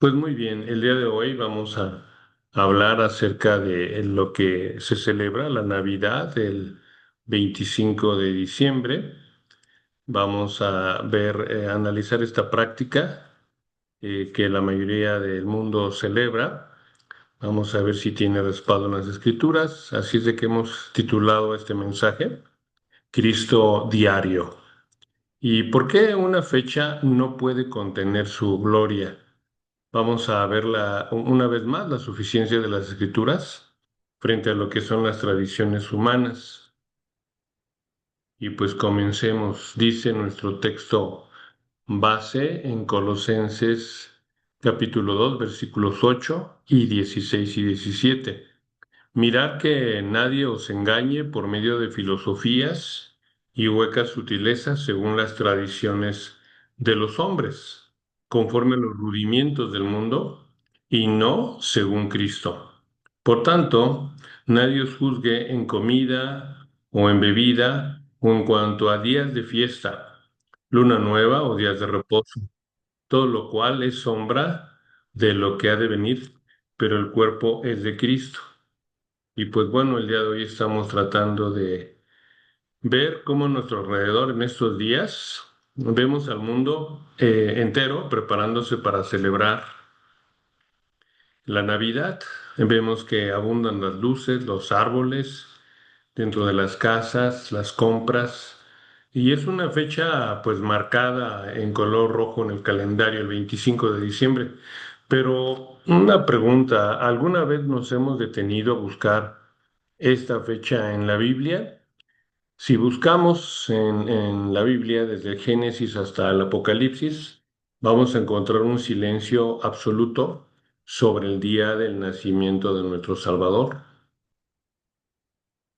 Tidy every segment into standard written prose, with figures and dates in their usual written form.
Pues muy bien, el día de hoy vamos a hablar acerca de lo que se celebra, la Navidad, el 25 de diciembre. Vamos a ver, analizar esta práctica que la mayoría del mundo celebra. Vamos a ver si tiene respaldo en las Escrituras. Así es de que hemos titulado este mensaje, Cristo Diario. ¿Y por qué una fecha no puede contener su gloria? Vamos a ver una vez más la suficiencia de las escrituras frente a lo que son las tradiciones humanas. Y pues comencemos. Dice nuestro texto base en Colosenses capítulo 2 versículos 8 y 16 y 17. Mirad que nadie os engañe por medio de filosofías y huecas sutilezas según las tradiciones de los hombres, conforme a los rudimientos del mundo, y no según Cristo. Por tanto, nadie os juzgue en comida o en bebida o en cuanto a días de fiesta, luna nueva o días de reposo, todo lo cual es sombra de lo que ha de venir, pero el cuerpo es de Cristo. Y pues bueno, el día de hoy estamos tratando de ver cómo a nuestro alrededor en estos días vemos al mundo entero preparándose para celebrar la Navidad. Vemos que abundan las luces, los árboles dentro de las casas, las compras. Y es una fecha pues marcada en color rojo en el calendario, el 25 de diciembre. Pero una pregunta, ¿alguna vez nos hemos detenido a buscar esta fecha en la Biblia? Si buscamos en la Biblia, desde el Génesis hasta el Apocalipsis, vamos a encontrar un silencio absoluto sobre el día del nacimiento de nuestro Salvador.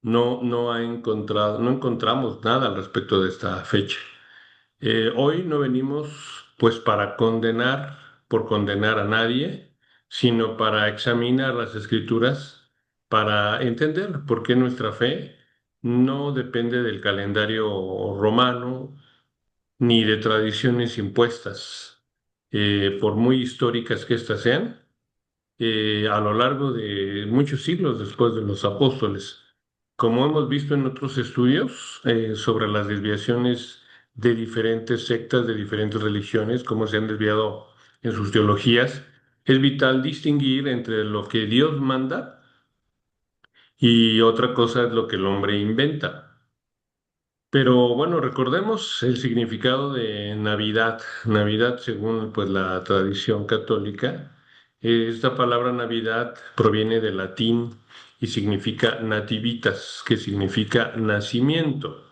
No encontramos nada al respecto de esta fecha. Hoy no venimos pues para condenar por condenar a nadie, sino para examinar las escrituras, para entender por qué nuestra fe no depende del calendario romano ni de tradiciones impuestas, por muy históricas que éstas sean, a lo largo de muchos siglos después de los apóstoles. Como hemos visto en otros estudios sobre las desviaciones de diferentes sectas, de diferentes religiones, cómo se han desviado en sus teologías, es vital distinguir entre lo que Dios manda y otra cosa es lo que el hombre inventa. Pero bueno, recordemos el significado de Navidad. Navidad, según pues la tradición católica, esta palabra Navidad proviene del latín y significa nativitas, que significa nacimiento.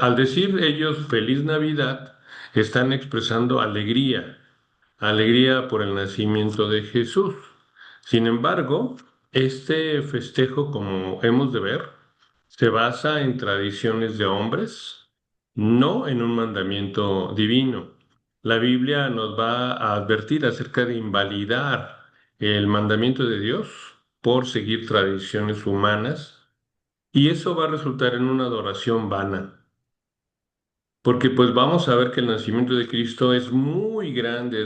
Al decir ellos feliz Navidad, están expresando alegría, alegría por el nacimiento de Jesús. Sin embargo, este festejo, como hemos de ver, se basa en tradiciones de hombres, no en un mandamiento divino. La Biblia nos va a advertir acerca de invalidar el mandamiento de Dios por seguir tradiciones humanas y eso va a resultar en una adoración vana. Porque pues vamos a ver que el nacimiento de Cristo es muy grande,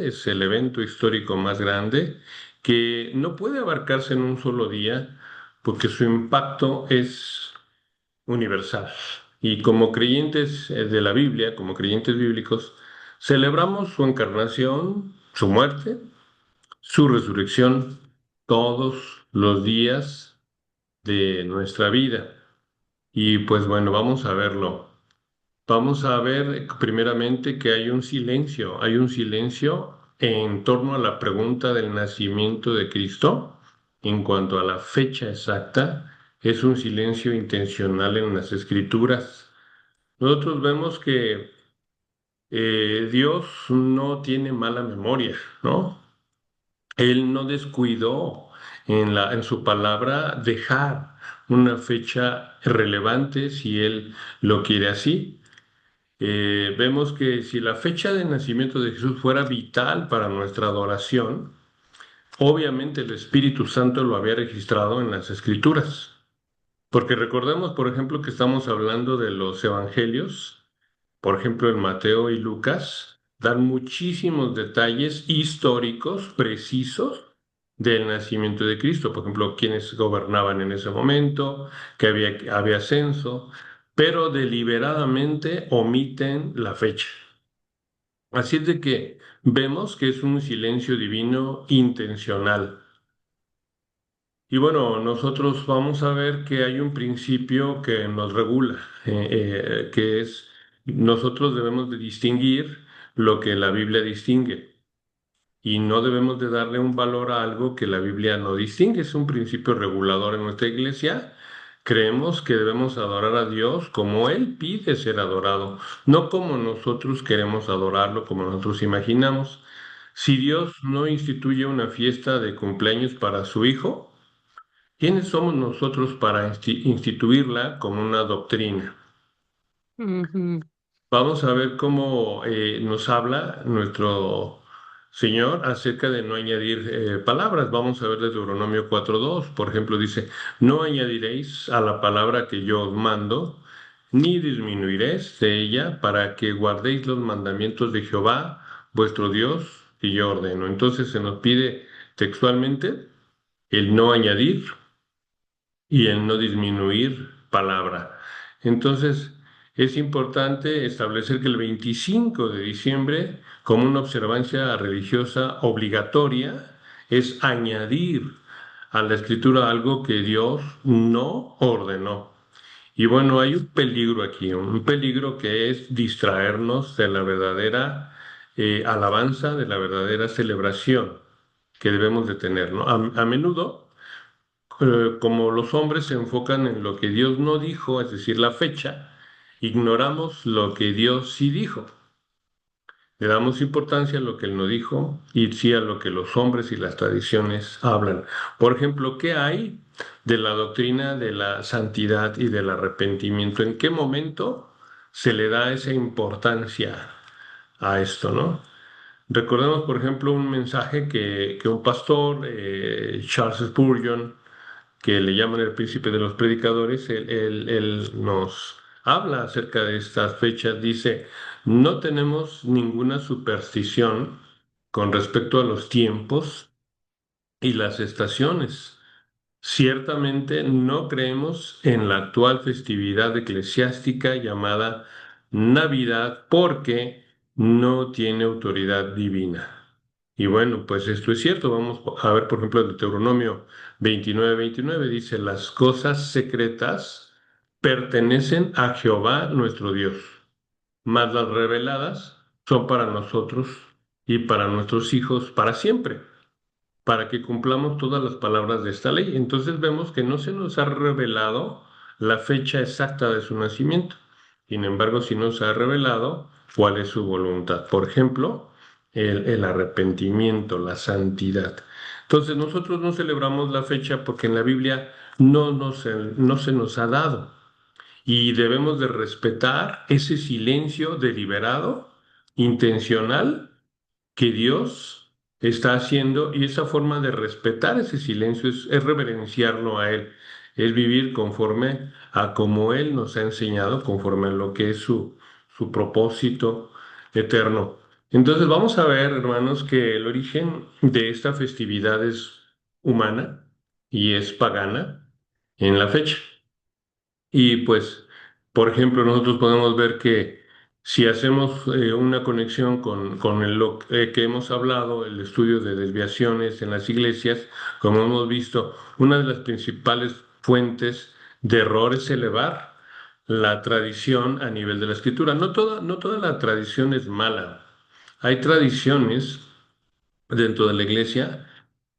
es el evento histórico más grande, que no puede abarcarse en un solo día, porque su impacto es universal. Y como creyentes de la Biblia, como creyentes bíblicos, celebramos su encarnación, su muerte, su resurrección todos los días de nuestra vida. Y pues bueno, vamos a verlo. Vamos a ver primeramente que hay un silencio en torno a la pregunta del nacimiento de Cristo. En cuanto a la fecha exacta, es un silencio intencional en las escrituras. Nosotros vemos que Dios no tiene mala memoria, ¿no? Él no descuidó en su palabra dejar una fecha relevante si Él lo quiere así. Vemos que si la fecha de nacimiento de Jesús fuera vital para nuestra adoración, obviamente el Espíritu Santo lo había registrado en las Escrituras. Porque recordemos, por ejemplo, que estamos hablando de los evangelios, por ejemplo, en Mateo y Lucas. dan muchísimos detalles históricos precisos del nacimiento de Cristo. Por ejemplo, quiénes gobernaban en ese momento, que había censo, pero deliberadamente omiten la fecha. Así es de que vemos que es un silencio divino intencional. Y bueno, nosotros vamos a ver que hay un principio que nos regula, que es nosotros debemos de distinguir lo que la Biblia distingue y no debemos de darle un valor a algo que la Biblia no distingue. Es un principio regulador en nuestra iglesia. Creemos que debemos adorar a Dios como Él pide ser adorado, no como nosotros queremos adorarlo, como nosotros imaginamos. Si Dios no instituye una fiesta de cumpleaños para su hijo, ¿quiénes somos nosotros para instituirla como una doctrina? Ujú. Vamos a ver cómo nos habla nuestro Señor acerca de no añadir palabras. Vamos a ver de Deuteronomio 4:2. Por ejemplo, dice, no añadiréis a la palabra que yo os mando, ni disminuiréis de ella para que guardéis los mandamientos de Jehová, vuestro Dios, que yo ordeno. Entonces se nos pide textualmente el no añadir y el no disminuir palabra. Entonces, es importante establecer que el 25 de diciembre, como una observancia religiosa obligatoria, es añadir a la escritura algo que Dios no ordenó. Y bueno, hay un peligro aquí, un peligro que es distraernos de la verdadera alabanza, de la verdadera celebración que debemos de tener, ¿no? A menudo como los hombres se enfocan en lo que Dios no dijo, es decir, la fecha, ignoramos lo que Dios sí dijo. Le damos importancia a lo que Él no dijo y sí a lo que los hombres y las tradiciones hablan. Por ejemplo, ¿qué hay de la doctrina de la santidad y del arrepentimiento? ¿En qué momento se le da esa importancia a esto, no? Recordemos, por ejemplo, un mensaje que un pastor, Charles Spurgeon, que le llaman el príncipe de los predicadores, él nos habla acerca de estas fechas. Dice, no tenemos ninguna superstición con respecto a los tiempos y las estaciones. Ciertamente no creemos en la actual festividad eclesiástica llamada Navidad porque no tiene autoridad divina. Y bueno, pues esto es cierto. Vamos a ver, por ejemplo, el Deuteronomio 29:29 dice, las cosas secretas pertenecen a Jehová nuestro Dios, mas las reveladas son para nosotros y para nuestros hijos para siempre para que cumplamos todas las palabras de esta ley. Entonces vemos que no se nos ha revelado la fecha exacta de su nacimiento. Sin embargo, sí nos ha revelado cuál es su voluntad. Por ejemplo, el arrepentimiento, la santidad. Entonces nosotros no celebramos la fecha porque en la Biblia no se nos ha dado y debemos de respetar ese silencio deliberado, intencional que Dios está haciendo y esa forma de respetar ese silencio es reverenciarlo a Él, es vivir conforme a como Él nos ha enseñado, conforme a lo que es su propósito eterno. Entonces vamos a ver, hermanos, que el origen de esta festividad es humana y es pagana en la fecha. Y pues, por ejemplo, nosotros podemos ver que si hacemos una conexión con lo que hemos hablado, el estudio de desviaciones en las iglesias, como hemos visto, una de las principales fuentes de error es elevar la tradición a nivel de la escritura. No toda la tradición es mala. Hay tradiciones dentro de la iglesia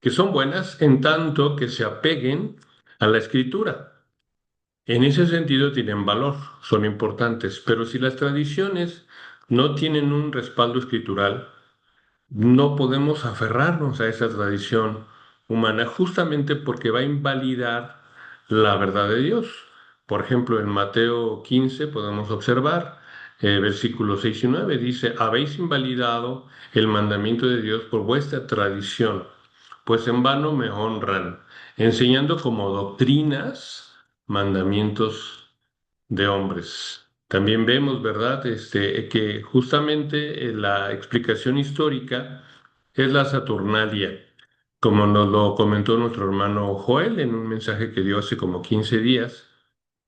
que son buenas en tanto que se apeguen a la escritura. En ese sentido tienen valor, son importantes, pero si las tradiciones no tienen un respaldo escritural, no podemos aferrarnos a esa tradición humana justamente porque va a invalidar la verdad de Dios. Por ejemplo, en Mateo 15 podemos observar, versículos 6 y 9 dice, habéis invalidado el mandamiento de Dios por vuestra tradición, pues en vano me honran, enseñando como doctrinas mandamientos de hombres. También vemos, ¿verdad?, que justamente la explicación histórica es la Saturnalia, como nos lo comentó nuestro hermano Joel en un mensaje que dio hace como 15 días.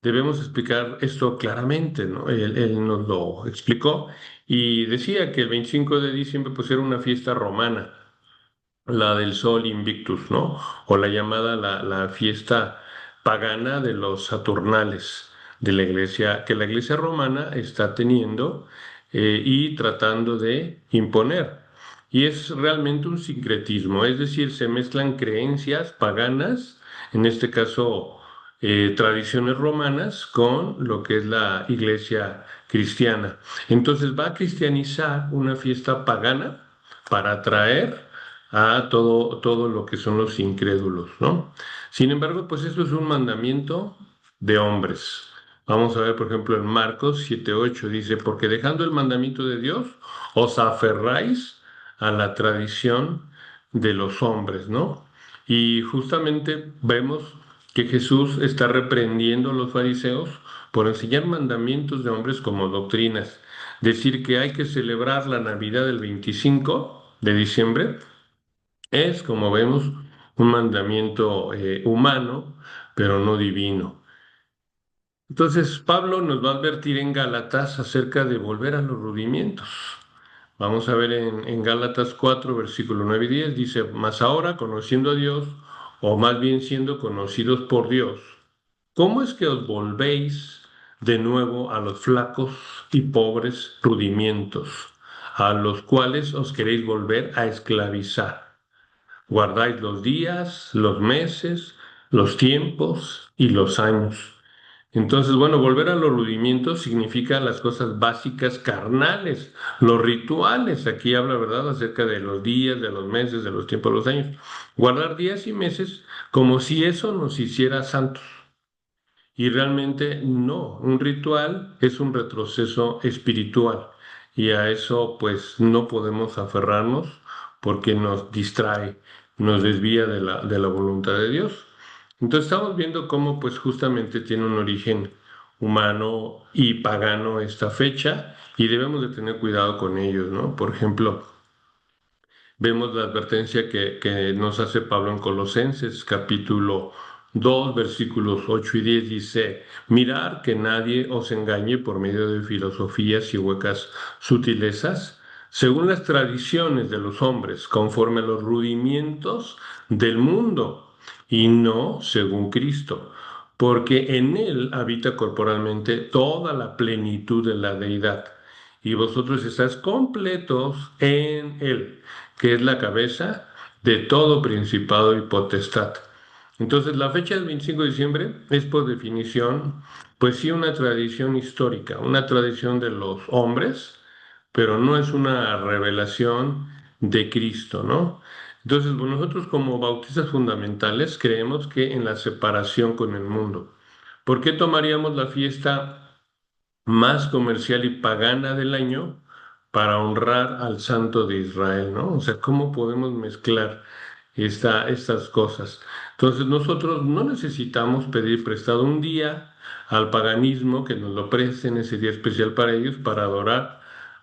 Debemos explicar esto claramente, ¿no? Él nos lo explicó y decía que el 25 de diciembre pues era una fiesta romana, la del Sol Invictus, ¿no? O la llamada la fiesta pagana de los Saturnales de la iglesia, que la iglesia romana está teniendo y tratando de imponer. Y es realmente un sincretismo, es decir, se mezclan creencias paganas, en este caso tradiciones romanas, con lo que es la iglesia cristiana. Entonces va a cristianizar una fiesta pagana para atraer a todo lo que son los incrédulos, ¿no? Sin embargo, pues esto es un mandamiento de hombres. Vamos a ver, por ejemplo, en Marcos 7:8 dice, porque dejando el mandamiento de Dios, os aferráis a la tradición de los hombres, ¿no? Y justamente vemos que Jesús está reprendiendo a los fariseos por enseñar mandamientos de hombres como doctrinas. Decir que hay que celebrar la Navidad el 25 de diciembre es, como vemos, un mandamiento humano, pero no divino. Entonces, Pablo nos va a advertir en Gálatas acerca de volver a los rudimientos. Vamos a ver en Gálatas 4, versículo 9 y 10, dice, mas ahora, conociendo a Dios, o más bien siendo conocidos por Dios, ¿cómo es que os volvéis de nuevo a los flacos y pobres rudimientos, a los cuales os queréis volver a esclavizar? Guardáis los días, los meses, los tiempos y los años. Entonces, bueno, volver a los rudimientos significa las cosas básicas carnales, los rituales. Aquí habla, ¿verdad?, acerca de los días, de los meses, de los tiempos, de los años. Guardar días y meses como si eso nos hiciera santos. Y realmente no, un ritual es un retroceso espiritual y a eso pues no podemos aferrarnos porque nos distrae, nos desvía de la voluntad de Dios. Entonces estamos viendo cómo pues justamente tiene un origen humano y pagano esta fecha y debemos de tener cuidado con ellos, ¿no? Por ejemplo, vemos la advertencia que nos hace Pablo en Colosenses, capítulo 2 versículos 8 y 10 dice, mirad que nadie os engañe por medio de filosofías y huecas sutilezas, según las tradiciones de los hombres, conforme a los rudimientos del mundo, y no según Cristo, porque en él habita corporalmente toda la plenitud de la deidad, y vosotros estáis completos en él, que es la cabeza de todo principado y potestad. Entonces, la fecha del 25 de diciembre es por definición, pues sí, una tradición histórica, una tradición de los hombres, pero no es una revelación de Cristo, ¿no? Entonces, bueno, nosotros como bautistas fundamentales creemos que en la separación con el mundo. ¿Por qué tomaríamos la fiesta más comercial y pagana del año para honrar al Santo de Israel, ¿no? O sea, ¿cómo podemos mezclar estas cosas? Entonces, nosotros no necesitamos pedir prestado un día al paganismo que nos lo presten ese día especial para ellos para adorar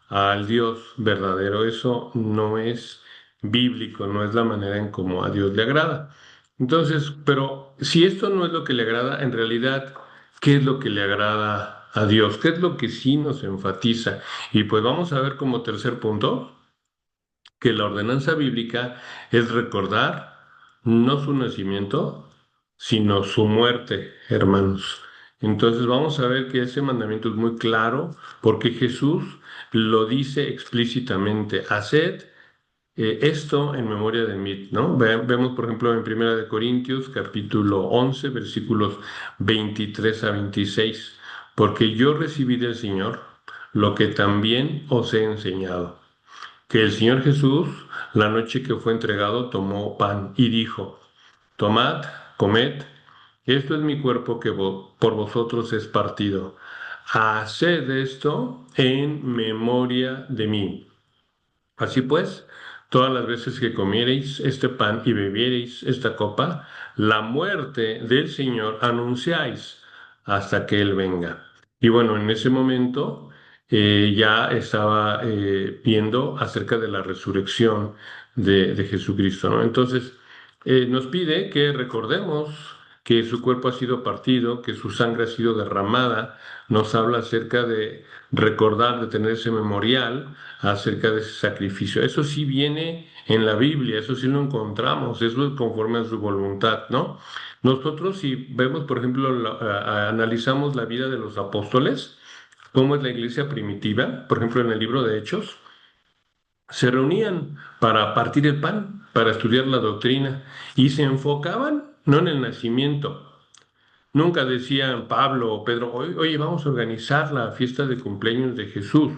al Dios verdadero. Eso no es bíblico, no es la manera en cómo a Dios le agrada. Entonces, pero si esto no es lo que le agrada, en realidad, ¿qué es lo que le agrada a Dios? ¿Qué es lo que sí nos enfatiza? Y pues vamos a ver como tercer punto que la ordenanza bíblica es recordar no su nacimiento, sino su muerte, hermanos. Entonces vamos a ver que ese mandamiento es muy claro porque Jesús lo dice explícitamente, haced esto en memoria de mí, ¿no? Vemos, por ejemplo, en Primera de Corintios, capítulo 11, versículos 23 a 26, porque yo recibí del Señor lo que también os he enseñado, que el Señor Jesús, la noche que fue entregado, tomó pan y dijo, tomad, comed, esto es mi cuerpo que por vosotros es partido. Haced esto en memoria de mí. Así pues, todas las veces que comiereis este pan y bebiereis esta copa, la muerte del Señor anunciáis hasta que Él venga. Y bueno, en ese momento ya estaba viendo acerca de la resurrección de Jesucristo, ¿no? Entonces, nos pide que recordemos que su cuerpo ha sido partido, que su sangre ha sido derramada. Nos habla acerca de recordar, de tener ese memorial acerca de ese sacrificio. Eso sí viene en la Biblia, eso sí lo encontramos, eso es conforme a su voluntad, ¿no? Nosotros si vemos, por ejemplo, analizamos la vida de los apóstoles, cómo es la iglesia primitiva, por ejemplo, en el libro de Hechos, se reunían para partir el pan, para estudiar la doctrina y se enfocaban no en el nacimiento. Nunca decían Pablo o Pedro, oye, vamos a organizar la fiesta de cumpleaños de Jesús.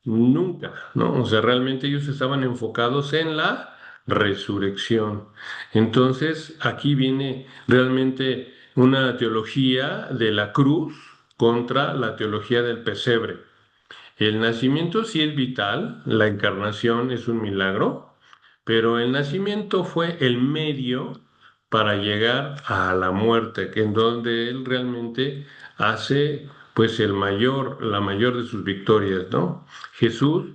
Nunca, ¿no? O sea, realmente ellos estaban enfocados en la resurrección. Entonces, aquí viene realmente una teología de la cruz contra la teología del pesebre. El nacimiento sí es vital, la encarnación es un milagro, pero el nacimiento fue el medio para llegar a la muerte, que en donde él realmente hace pues la mayor de sus victorias, ¿no? Jesús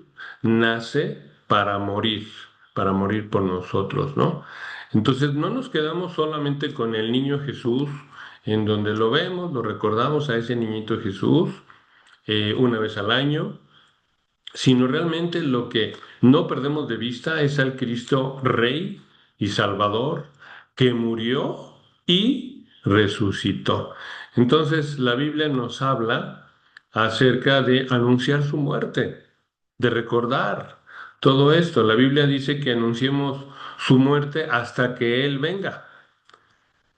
nace para morir por nosotros, ¿no? Entonces no nos quedamos solamente con el niño Jesús, en donde lo vemos, lo recordamos a ese niñito Jesús una vez al año, sino realmente lo que no perdemos de vista es al Cristo Rey y Salvador que murió y resucitó. Entonces la Biblia nos habla acerca de anunciar su muerte, de recordar todo esto. La Biblia dice que anunciemos su muerte hasta que Él venga.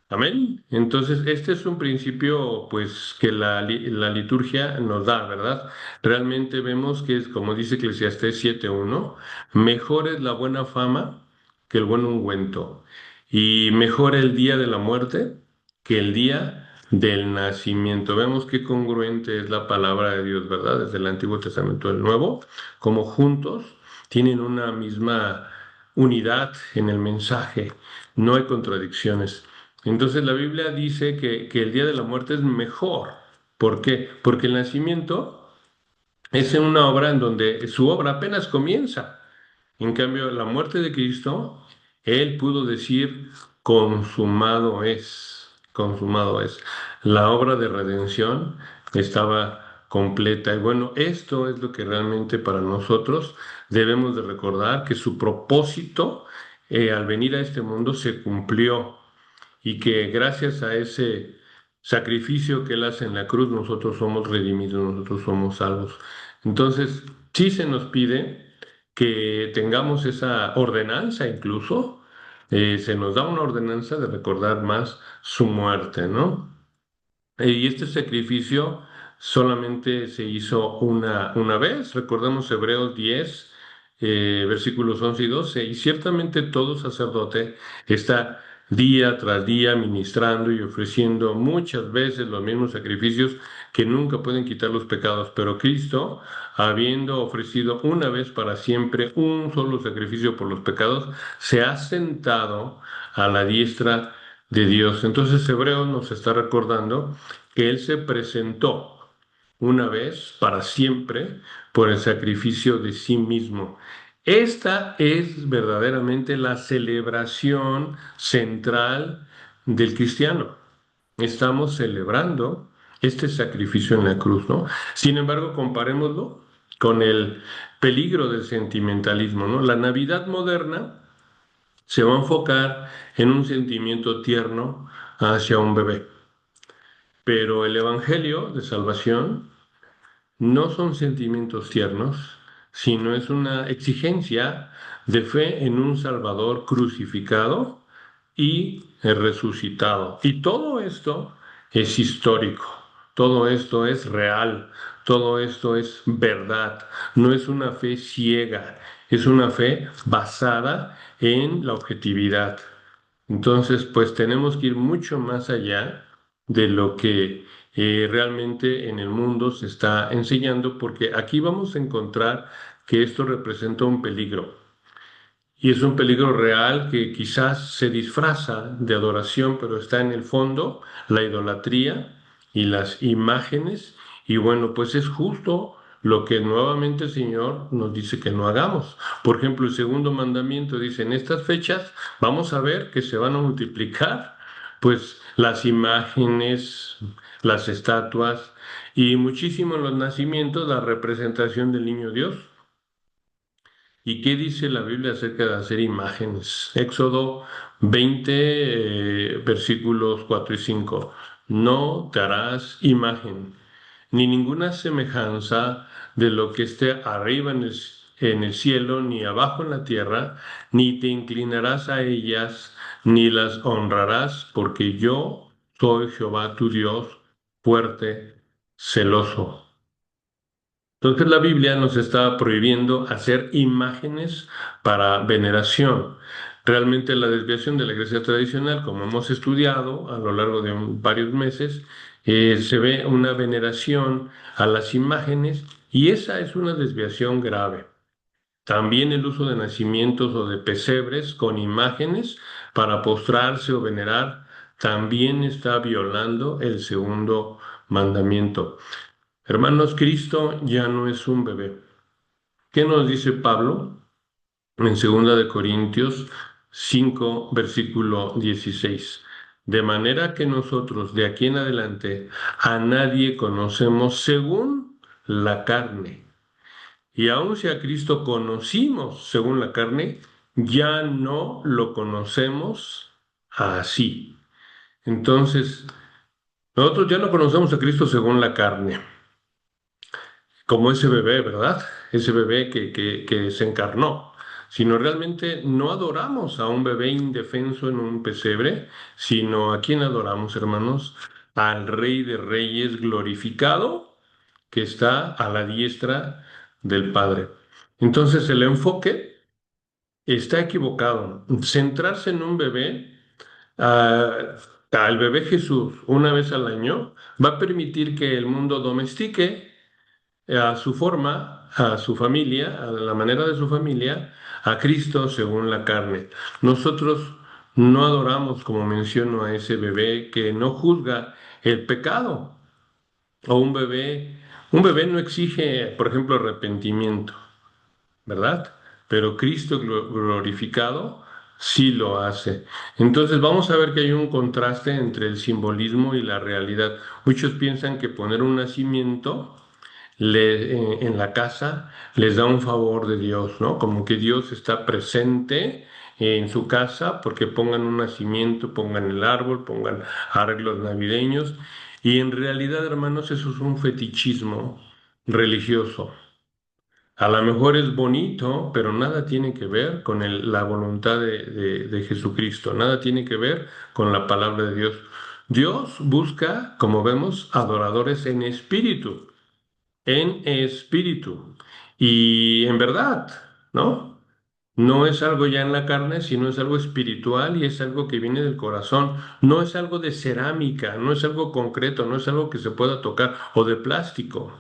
Amén. Entonces, este es un principio, pues, que la liturgia nos da, ¿verdad? Realmente vemos que es, como dice Eclesiastés 7:1, mejor es la buena fama que el buen ungüento, y mejor el día de la muerte que el día del nacimiento. Vemos qué congruente es la palabra de Dios, ¿verdad? Desde el Antiguo Testamento al Nuevo, como juntos tienen una misma unidad en el mensaje, no hay contradicciones. Entonces la Biblia dice que el día de la muerte es mejor. ¿Por qué? Porque el nacimiento es en una obra en donde su obra apenas comienza. En cambio, la muerte de Cristo, Él pudo decir, consumado es. La obra de redención estaba completa. Y bueno, esto es lo que realmente para nosotros debemos de recordar, que su propósito al venir a este mundo se cumplió y que gracias a ese sacrificio que Él hace en la cruz, nosotros somos redimidos, nosotros somos salvos. Entonces, sí se nos pide que tengamos esa ordenanza incluso, se nos da una ordenanza de recordar más su muerte, ¿no? Y este sacrificio solamente se hizo una vez. Recordemos Hebreos 10, versículos 11 y 12. Y ciertamente todo sacerdote está día tras día ministrando y ofreciendo muchas veces los mismos sacrificios que nunca pueden quitar los pecados. Pero Cristo, habiendo ofrecido una vez para siempre un solo sacrificio por los pecados, se ha sentado a la diestra de Dios. Entonces Hebreos nos está recordando que Él se presentó una vez para siempre por el sacrificio de sí mismo. Esta es verdaderamente la celebración central del cristiano. Estamos celebrando este sacrificio en la cruz, ¿no? Sin embargo, comparémoslo con el peligro del sentimentalismo, ¿no? La Navidad moderna se va a enfocar en un sentimiento tierno hacia un bebé. Pero el Evangelio de salvación no son sentimientos tiernos, sino es una exigencia de fe en un Salvador crucificado y resucitado. Y todo esto es histórico, todo esto es real, todo esto es verdad, no es una fe ciega, es una fe basada en la objetividad. Entonces, pues tenemos que ir mucho más allá de lo que realmente en el mundo se está enseñando, porque aquí vamos a encontrar que esto representa un peligro. Y es un peligro real que quizás se disfraza de adoración, pero está en el fondo la idolatría y las imágenes Y bueno, pues es justo lo que nuevamente el Señor nos dice que no hagamos. Por ejemplo, el segundo mandamiento dice, en estas fechas vamos a ver que se van a multiplicar pues las imágenes, las estatuas y muchísimo en los nacimientos la representación del niño Dios. ¿Y qué dice la Biblia acerca de hacer imágenes? Éxodo 20, versículos 4 y 5. No te harás imagen, ni ninguna semejanza de lo que esté arriba en el cielo, ni abajo en la tierra, ni te inclinarás a ellas, ni las honrarás, porque yo soy Jehová tu Dios, fuerte, celoso. Entonces la Biblia nos está prohibiendo hacer imágenes para veneración. Realmente la desviación de la iglesia tradicional, como hemos estudiado a lo largo de varios meses, se ve una veneración a las imágenes y esa es una desviación grave. También el uso de nacimientos o de pesebres con imágenes para postrarse o venerar también está violando el segundo mandamiento. Hermanos, Cristo ya no es un bebé. ¿Qué nos dice Pablo en 2 Corintios 5, versículo 16? De manera que nosotros de aquí en adelante a nadie conocemos según la carne. Y aun si a Cristo conocimos según la carne, ya no lo conocemos así. Entonces, nosotros ya no conocemos a Cristo según la carne, como ese bebé, ¿verdad? Ese bebé que se encarnó, sino realmente no adoramos a un bebé indefenso en un pesebre, sino a quién adoramos, hermanos, al Rey de Reyes glorificado que está a la diestra del Padre. Entonces el enfoque está equivocado. Centrarse en un bebé, ah, al bebé Jesús una vez al año, va a permitir que el mundo domestique a su forma, a su familia, a la manera de su familia, a Cristo según la carne. Nosotros no adoramos, como menciono, a ese bebé que no juzga el pecado. O un bebé no exige, por ejemplo, arrepentimiento, ¿verdad? Pero Cristo glorificado sí lo hace. Entonces vamos a ver que hay un contraste entre el simbolismo y la realidad. Muchos piensan que poner un nacimiento en la casa les da un favor de Dios, ¿no? Como que Dios está presente en su casa porque pongan un nacimiento, pongan el árbol, pongan arreglos navideños. Y en realidad, hermanos, eso es un fetichismo religioso. A lo mejor es bonito, pero nada tiene que ver con la voluntad de Jesucristo, nada tiene que ver con la palabra de Dios. Dios busca, como vemos, adoradores en espíritu y en verdad, ¿no? No es algo ya en la carne, sino es algo espiritual y es algo que viene del corazón. No es algo de cerámica, no es algo concreto, no es algo que se pueda tocar o de plástico,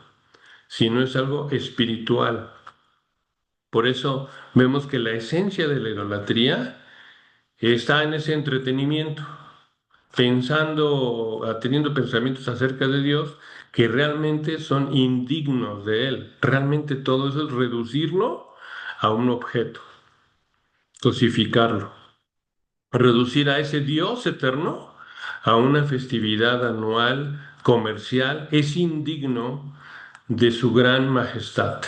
sino es algo espiritual. Por eso vemos que la esencia de la idolatría está en ese entretenimiento, pensando, teniendo pensamientos acerca de Dios que realmente son indignos de Él. Realmente todo eso es reducirlo a un objeto, cosificarlo, reducir a ese Dios eterno a una festividad anual comercial es indigno de su gran majestad,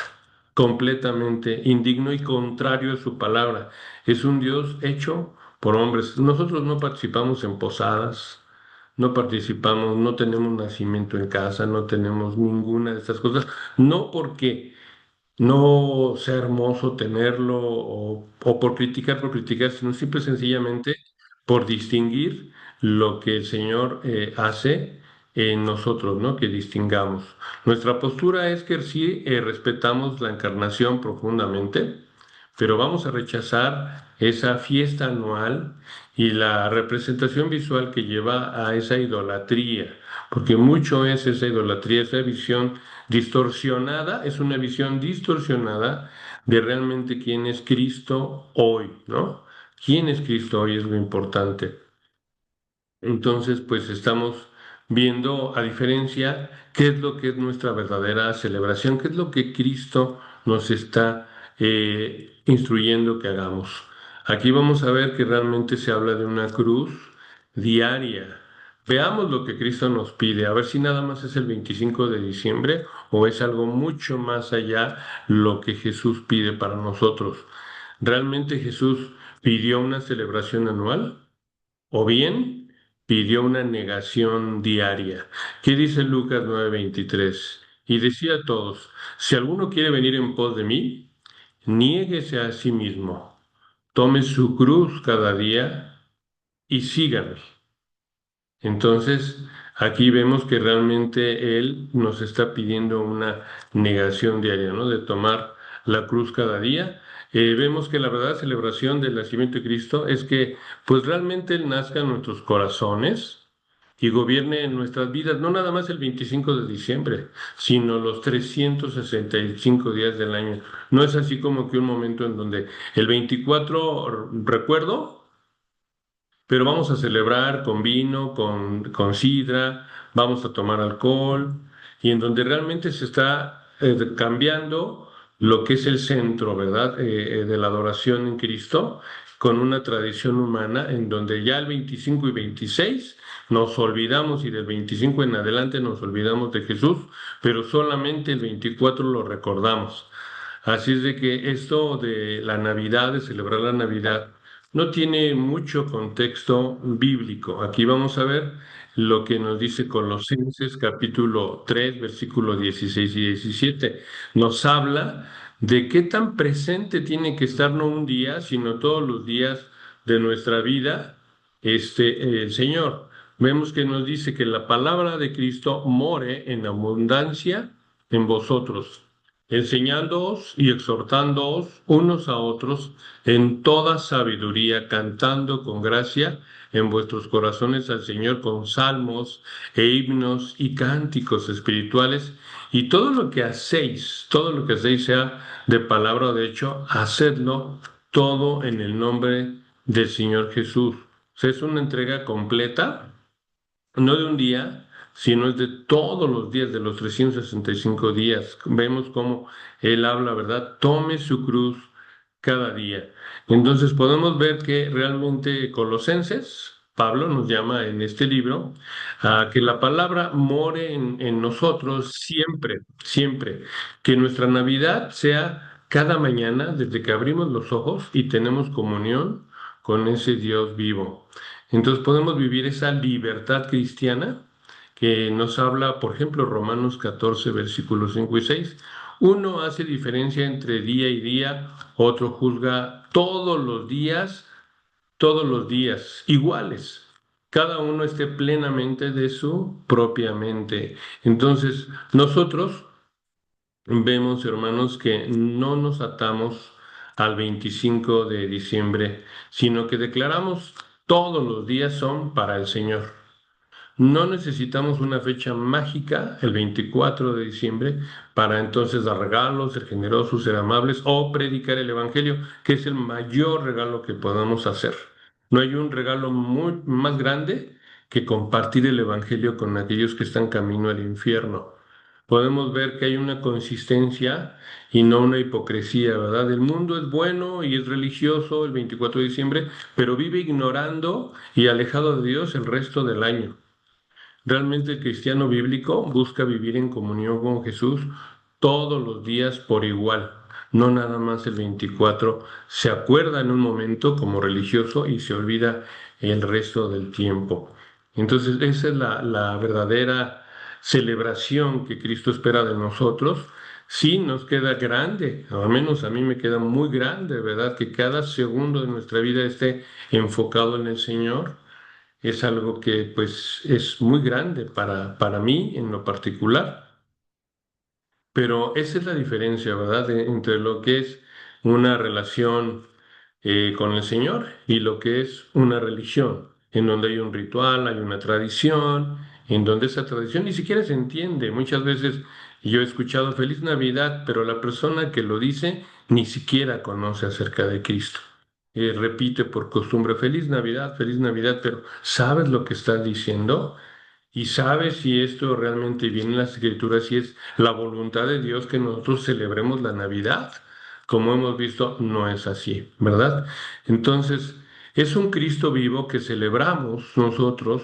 completamente indigno y contrario a su palabra. Es un Dios hecho por hombres. Nosotros no participamos en posadas, no participamos, no tenemos nacimiento en casa, no tenemos ninguna de estas cosas, no porque no sea hermoso tenerlo o por criticar, sino simple y sencillamente por distinguir lo que el Señor hace en nosotros, ¿no? Que distingamos. Nuestra postura es que sí respetamos la encarnación profundamente, pero vamos a rechazar esa fiesta anual y la representación visual que lleva a esa idolatría, porque mucho es esa idolatría, esa visión distorsionada, es una visión distorsionada de realmente quién es Cristo hoy, ¿no? ¿Quién es Cristo hoy es lo importante? Entonces, pues estamos viendo a diferencia qué es lo que es nuestra verdadera celebración, qué es lo que Cristo nos está instruyendo que hagamos. Aquí vamos a ver que realmente se habla de una cruz diaria. Veamos lo que Cristo nos pide, a ver si nada más es el 25 de diciembre o es algo mucho más allá lo que Jesús pide para nosotros. ¿Realmente Jesús pidió una celebración anual o bien pidió una negación diaria? ¿Qué dice Lucas 9:23? Y decía a todos, si alguno quiere venir en pos de mí, niéguese a sí mismo, tome su cruz cada día y sígame. Entonces, aquí vemos que realmente Él nos está pidiendo una negación diaria, ¿no? De tomar la cruz cada día. Vemos que la verdadera celebración del nacimiento de Cristo es que, pues realmente Él nazca en nuestros corazones y gobierne en nuestras vidas, no nada más el 25 de diciembre, sino los 365 días del año. No es así como que un momento en donde el 24 recuerdo, pero vamos a celebrar con vino, con sidra, vamos a tomar alcohol, y en donde realmente se está cambiando lo que es el centro, ¿verdad? De la adoración en Cristo, con una tradición humana, en donde ya el 25 y 26 nos olvidamos, y del 25 en adelante nos olvidamos de Jesús, pero solamente el 24 lo recordamos. Así es de que esto de la Navidad, de celebrar la Navidad, no tiene mucho contexto bíblico. Aquí vamos a ver lo que nos dice Colosenses capítulo 3 versículos 16 y 17. Nos habla de qué tan presente tiene que estar no un día, sino todos los días de nuestra vida, el Señor. Vemos que nos dice que la palabra de Cristo more en abundancia en vosotros, enseñándoos y exhortándoos unos a otros en toda sabiduría, cantando con gracia en vuestros corazones al Señor con salmos e himnos y cánticos espirituales, y todo lo que hacéis sea de palabra o de hecho, hacedlo todo en el nombre del Señor Jesús. O sea, es una entrega completa, no de un día, sino es de todos los días, de los 365 días. Vemos cómo Él habla, ¿verdad? Tome su cruz cada día. Entonces podemos ver que realmente Colosenses, Pablo nos llama en este libro a que la palabra more en nosotros siempre, siempre. Que nuestra Navidad sea cada mañana desde que abrimos los ojos y tenemos comunión con ese Dios vivo. Entonces podemos vivir esa libertad cristiana que nos habla, por ejemplo, Romanos 14, versículos 5 y 6. Uno hace diferencia entre día y día, otro juzga todos los días, iguales. Cada uno esté plenamente de su propia mente. Entonces, nosotros vemos, hermanos, que no nos atamos al 25 de diciembre, sino que declaramos todos los días son para el Señor. No necesitamos una fecha mágica, el 24 de diciembre, para entonces dar regalos, ser generosos, ser amables o predicar el Evangelio, que es el mayor regalo que podamos hacer. No hay un regalo muy más grande que compartir el Evangelio con aquellos que están camino al infierno. Podemos ver que hay una consistencia y no una hipocresía, ¿verdad? El mundo es bueno y es religioso el 24 de diciembre, pero vive ignorando y alejado de Dios el resto del año. Realmente el cristiano bíblico busca vivir en comunión con Jesús todos los días por igual, no nada más el 24. Se acuerda en un momento como religioso y se olvida el resto del tiempo. Entonces, esa es la verdadera celebración que Cristo espera de nosotros. Sí, nos queda grande, al menos a mí me queda muy grande, ¿verdad? Que cada segundo de nuestra vida esté enfocado en el Señor, es algo que pues es muy grande para mí en lo particular, pero esa es la diferencia, ¿verdad? Entre lo que es una relación con el Señor y lo que es una religión, en donde hay un ritual, hay una tradición, en donde esa tradición ni siquiera se entiende. Muchas veces yo he escuchado Feliz Navidad, pero la persona que lo dice ni siquiera conoce acerca de Cristo. Repite por costumbre Feliz Navidad, pero ¿sabes lo que está diciendo? y sabe si esto realmente viene en las Escrituras, si es la voluntad de Dios que nosotros celebremos la Navidad. Como hemos visto, no es así, ¿verdad? Entonces, es un Cristo vivo que celebramos nosotros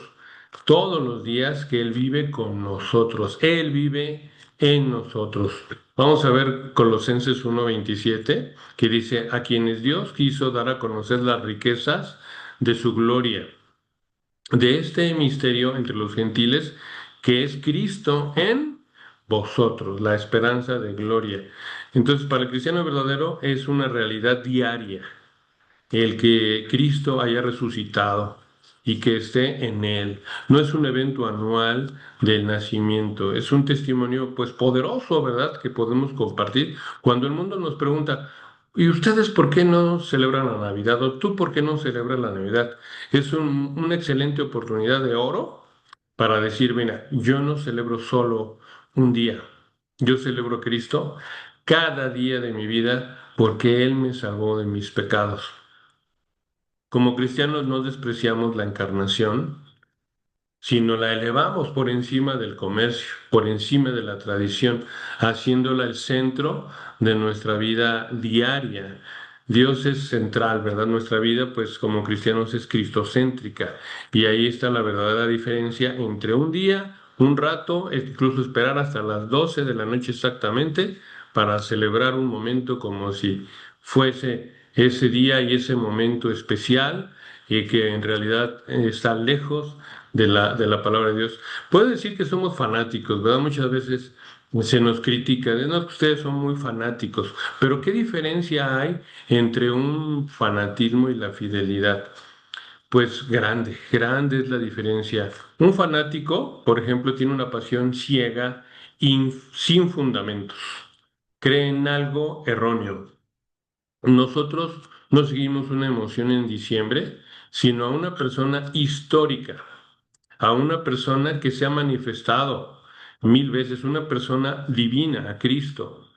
todos los días, que Él vive con nosotros, Él vive en nosotros. Vamos a ver Colosenses 1:27, que dice, a quienes Dios quiso dar a conocer las riquezas de su gloria, de este misterio entre los gentiles, que es Cristo en vosotros, la esperanza de gloria. Entonces, para el cristiano verdadero es una realidad diaria el que Cristo haya resucitado y que esté en él. No es un evento anual del nacimiento, es un testimonio pues poderoso, ¿verdad? Que podemos compartir cuando el mundo nos pregunta, ¿y ustedes por qué no celebran la Navidad? ¿O tú por qué no celebras la Navidad? Es una excelente oportunidad de oro para decir, mira, yo no celebro solo un día, yo celebro a Cristo cada día de mi vida porque Él me salvó de mis pecados. Como cristianos no despreciamos la encarnación, sino la elevamos por encima del comercio, por encima de la tradición, haciéndola el centro de nuestra vida diaria. Dios es central, ¿verdad? Nuestra vida, pues como cristianos, es cristocéntrica. Y ahí está la verdadera diferencia entre un día, un rato, e incluso esperar hasta las 12 de la noche exactamente para celebrar un momento como si fuese ese día y ese momento especial y que en realidad está lejos de la palabra de Dios. Puede decir que somos fanáticos, ¿verdad? Muchas veces se nos critica, de no, que ustedes son muy fanáticos, pero ¿qué diferencia hay entre un fanatismo y la fidelidad? Pues grande, grande es la diferencia. Un fanático, por ejemplo, tiene una pasión ciega, sin fundamentos, cree en algo erróneo. Nosotros no seguimos una emoción en diciembre, sino a una persona histórica, a una persona que se ha manifestado mil veces, una persona divina, a Cristo.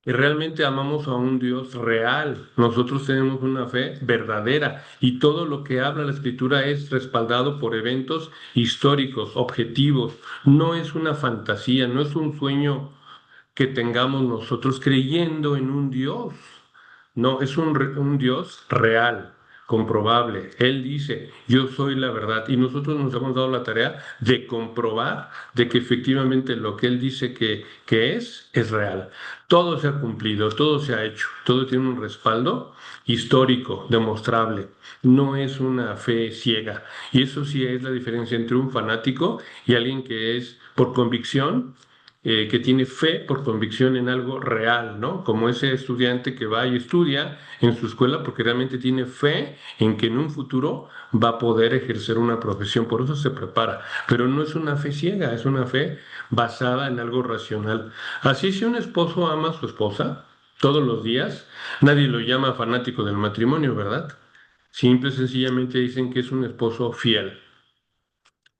Y realmente amamos a un Dios real. Nosotros tenemos una fe verdadera y todo lo que habla la Escritura es respaldado por eventos históricos, objetivos. No es una fantasía, no es un sueño que tengamos nosotros creyendo en un Dios. No, es un Dios real, comprobable. Él dice, yo soy la verdad. Y nosotros nos hemos dado la tarea de comprobar de que efectivamente lo que Él dice que es real. Todo se ha cumplido, todo se ha hecho, todo tiene un respaldo histórico, demostrable. No es una fe ciega. Y eso sí es la diferencia entre un fanático y alguien que es por convicción, que tiene fe por convicción en algo real, ¿no? Como ese estudiante que va y estudia en su escuela porque realmente tiene fe en que en un futuro va a poder ejercer una profesión, por eso se prepara, pero no es una fe ciega, es una fe basada en algo racional. Así si un esposo ama a su esposa todos los días, nadie lo llama fanático del matrimonio, ¿verdad? Simple y sencillamente dicen que es un esposo fiel,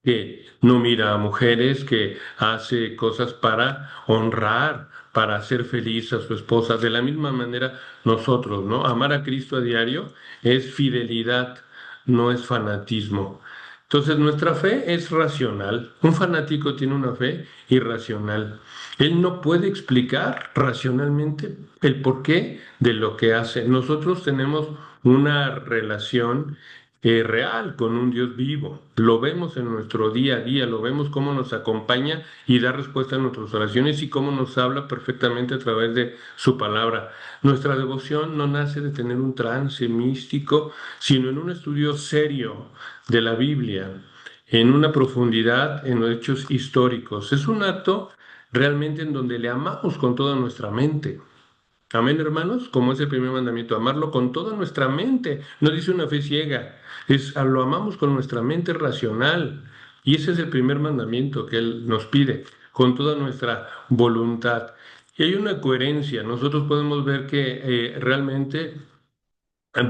que no mira a mujeres, que hace cosas para honrar, para hacer feliz a su esposa. De la misma manera nosotros, ¿no? Amar a Cristo a diario es fidelidad, no es fanatismo. Entonces nuestra fe es racional. Un fanático tiene una fe irracional. Él no puede explicar racionalmente el porqué de lo que hace. Nosotros tenemos una relación real con un Dios vivo. Lo vemos en nuestro día a día, lo vemos cómo nos acompaña y da respuesta a nuestras oraciones y cómo nos habla perfectamente a través de su palabra. Nuestra devoción no nace de tener un trance místico, sino en un estudio serio de la Biblia, en una profundidad en los hechos históricos. Es un acto realmente en donde le amamos con toda nuestra mente. Amén, hermanos, como es el primer mandamiento, amarlo con toda nuestra mente. No dice una fe ciega, lo amamos con nuestra mente racional. Y ese es el primer mandamiento que Él nos pide, con toda nuestra voluntad. Y hay una coherencia. Nosotros podemos ver que realmente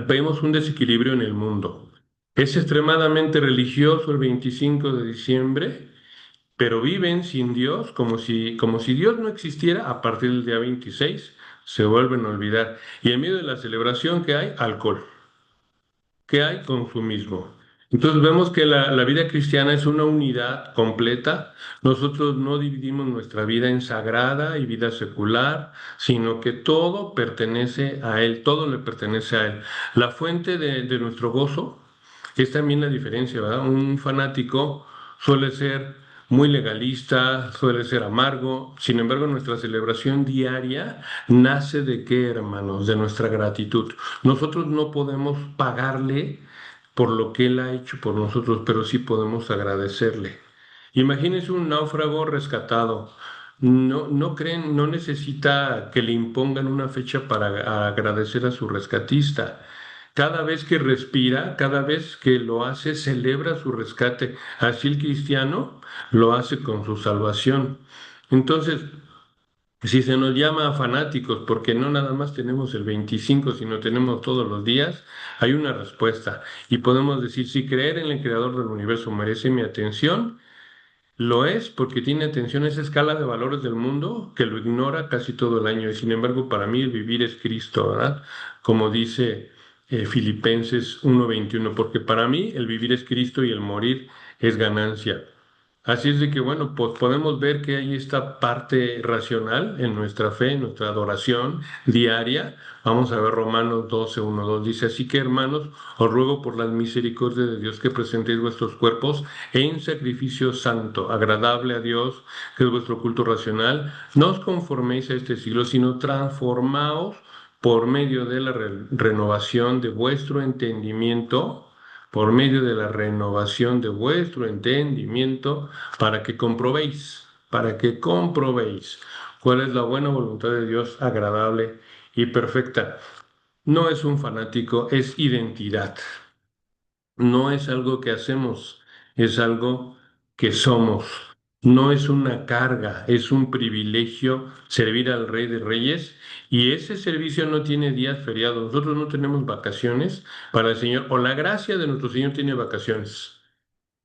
vemos un desequilibrio en el mundo. Es extremadamente religioso el 25 de diciembre, pero viven sin Dios como si Dios no existiera a partir del día 26, se vuelven a olvidar. Y en medio de la celebración, ¿qué hay? Alcohol, ¿qué hay? Consumismo. Entonces vemos que la vida cristiana es una unidad completa. Nosotros no dividimos nuestra vida en sagrada y vida secular, sino que todo pertenece a Él, todo le pertenece a Él. La fuente de nuestro gozo es también la diferencia, ¿verdad? Un fanático suele ser muy legalista, suele ser amargo. Sin embargo, nuestra celebración diaria nace de qué, hermanos? De nuestra gratitud. Nosotros no podemos pagarle por lo que Él ha hecho por nosotros, pero sí podemos agradecerle. Imagínense un náufrago rescatado. No creen, no necesita que le impongan una fecha para agradecer a su rescatista. Cada vez que respira, cada vez que lo hace, celebra su rescate. Así el cristiano lo hace con su salvación. Entonces, si se nos llama fanáticos porque no nada más tenemos el 25, sino tenemos todos los días, hay una respuesta. Y podemos decir, si creer en el creador del universo merece mi atención, lo es porque tiene atención a esa escala de valores del mundo que lo ignora casi todo el año. Y sin embargo, para mí el vivir es Cristo, ¿verdad? Como dice Filipenses 1:21, porque para mí el vivir es Cristo y el morir es ganancia. Así es de que, bueno, pues podemos ver que hay esta parte racional en nuestra fe, en nuestra adoración diaria. Vamos a ver Romanos 12:1-2. Dice, así que hermanos, os ruego por las misericordias de Dios que presentéis vuestros cuerpos en sacrificio santo, agradable a Dios, que es vuestro culto racional. No os conforméis a este siglo, sino transformaos por medio de la renovación de vuestro entendimiento, por medio de la renovación de vuestro entendimiento, para que comprobéis cuál es la buena voluntad de Dios, agradable y perfecta. No es un fanático, es identidad. No es algo que hacemos, es algo que somos. No es una carga, es un privilegio servir al Rey de Reyes y ese servicio no tiene días feriados. Nosotros no tenemos vacaciones para el Señor o la gracia de nuestro Señor tiene vacaciones.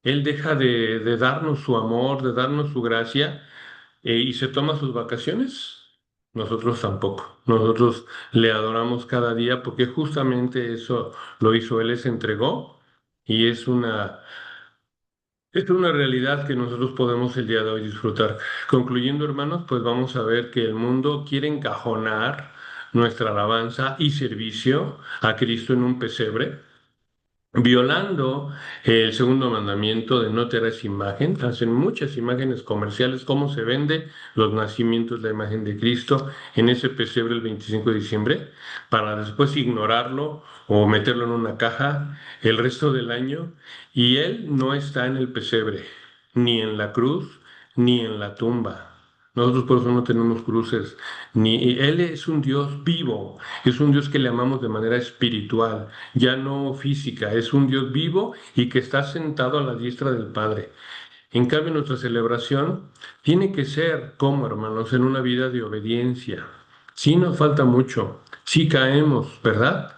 Él deja de darnos su amor, de darnos su gracia y se toma sus vacaciones. Nosotros tampoco. Nosotros le adoramos cada día porque justamente eso lo hizo Él, se entregó y es una realidad que nosotros podemos el día de hoy disfrutar. Concluyendo, hermanos, pues vamos a ver que el mundo quiere encajonar nuestra alabanza y servicio a Cristo en un pesebre, violando el segundo mandamiento de no te harás imagen. Hacen muchas imágenes comerciales, cómo se vende los nacimientos de la imagen de Cristo en ese pesebre el 25 de diciembre, para después ignorarlo o meterlo en una caja el resto del año. Y Él no está en el pesebre, ni en la cruz, ni en la tumba. Nosotros por eso no tenemos cruces, ni Él es un Dios vivo, es un Dios que le amamos de manera espiritual, ya no física, es un Dios vivo y que está sentado a la diestra del Padre. En cambio, nuestra celebración tiene que ser, como hermanos, en una vida de obediencia. Sí nos falta mucho, sí caemos, ¿verdad?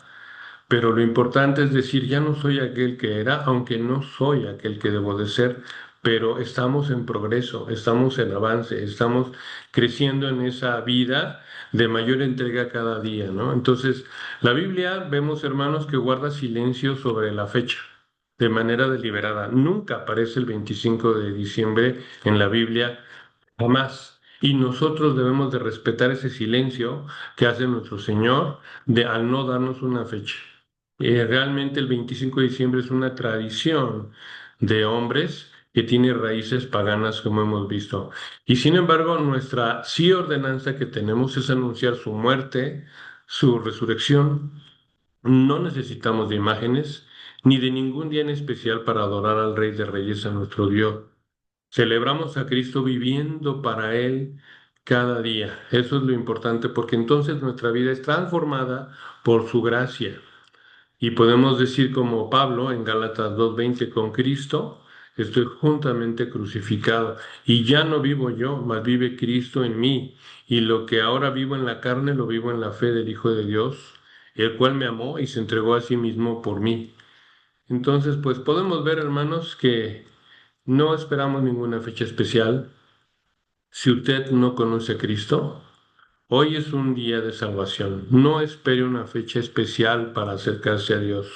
Pero lo importante es decir, ya no soy aquel que era, aunque no soy aquel que debo de ser, pero estamos en progreso, estamos en avance, estamos creciendo en esa vida de mayor entrega cada día, ¿no? Entonces, la Biblia, vemos, hermanos, que guarda silencio sobre la fecha de manera deliberada. Nunca aparece el 25 de diciembre en la Biblia, jamás. Y nosotros debemos de respetar ese silencio que hace nuestro Señor al no darnos una fecha. Realmente el 25 de diciembre es una tradición de hombres que tiene raíces paganas, como hemos visto. Y sin embargo, nuestra sí ordenanza que tenemos es anunciar su muerte, su resurrección. No necesitamos de imágenes ni de ningún día en especial para adorar al Rey de Reyes, a nuestro Dios. Celebramos a Cristo viviendo para Él cada día. Eso es lo importante porque entonces nuestra vida es transformada por su gracia. Y podemos decir como Pablo en Gálatas 2:20, con Cristo estoy juntamente crucificado y ya no vivo yo, mas vive Cristo en mí. Y lo que ahora vivo en la carne, lo vivo en la fe del Hijo de Dios, el cual me amó y se entregó a sí mismo por mí. Entonces, pues podemos ver, hermanos, que no esperamos ninguna fecha especial. Si usted no conoce a Cristo, hoy es un día de salvación. No espere una fecha especial para acercarse a Dios.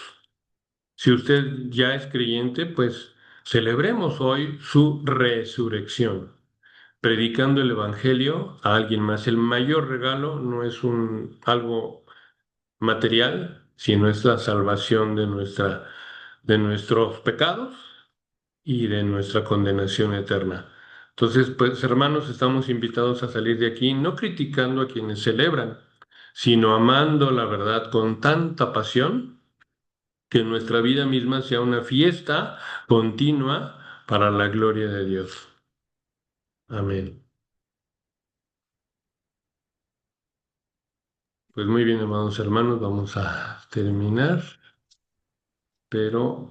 Si usted ya es creyente, pues celebremos hoy su resurrección, predicando el Evangelio a alguien más. El mayor regalo no es algo material, sino es la salvación de nuestros pecados y de nuestra condenación eterna. Entonces, pues hermanos, estamos invitados a salir de aquí no criticando a quienes celebran, sino amando la verdad con tanta pasión que nuestra vida misma sea una fiesta continua para la gloria de Dios. Amén. Pues muy bien, amados hermanos, vamos a terminar, pero